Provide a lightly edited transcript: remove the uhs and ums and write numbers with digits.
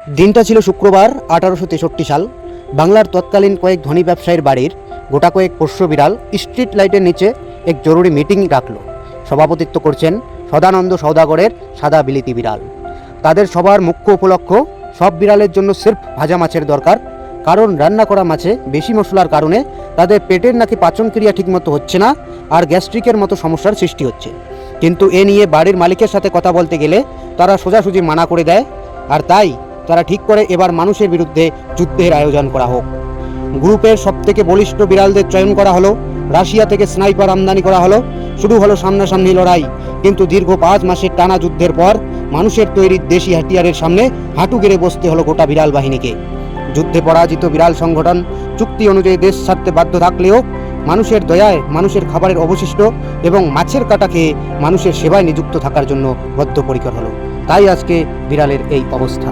দিনটা ছিল শুক্রবার 1863 সাল। বাংলার তৎকালীন কয়েক ধনী ব্যবসায়ীর বাড়ির গোটা কয়েক পোষ্য বিড়াল স্ট্রিট লাইটের নিচে এক জরুরি মিটিং ডাকল। সভাপতিত্ব করছেন সদানন্দ সওদাগরের সাদা বিলিতি বিড়াল। তাদের সবার মুখ্য উপলক্ষ সব বিড়ালের জন্য সির্ফ ভাজা মাছের দরকার, কারণ রান্না করা মাছে বেশি মশলার কারণে তাদের পেটের নাকি পাচনক্রিয়া ঠিকমতো হচ্ছে না আর গ্যাস্ট্রিকের মতো সমস্যার সৃষ্টি হচ্ছে। কিন্তু এ নিয়ে বাড়ির মালিকের সাথে কথা বলতে গেলে তারা সোজাসুজি মানা করে দেয়। আর তাই তারা ঠিক করে এবার মানুষের বিরুদ্ধে যুদ্ধের আয়োজন করা হোক। গ্রুপের সবথেকে বলিষ্ঠ বিড়ালদের চয়ন করা হলো, রাশিয়া থেকে স্নাইপার আমদানি করা হলো, শুরু হলো সামনাসামনি লড়াই। কিন্তু দীর্ঘ 5 মাসের টানা যুদ্ধের পর মানুষের তৈরি দেশি হাতিয়ারের সামনে হাঁটু গেড়ে বসতে হলো গোটা বিড়াল বাহিনীকে। যুদ্ধে পরাজিত বিড়াল সংগঠন চুক্তি অনুযায়ী দেশ ছাড়তে বাধ্য থাকলেও মানুষের দয়ায়, মানুষের খাবারের অবশিষ্ট এবং মাছের কাটা খেয়ে মানুষের সেবায় নিযুক্ত থাকার জন্য বদ্ধপরিকর হলো। তাই আজকে বিড়ালের এই অবস্থা।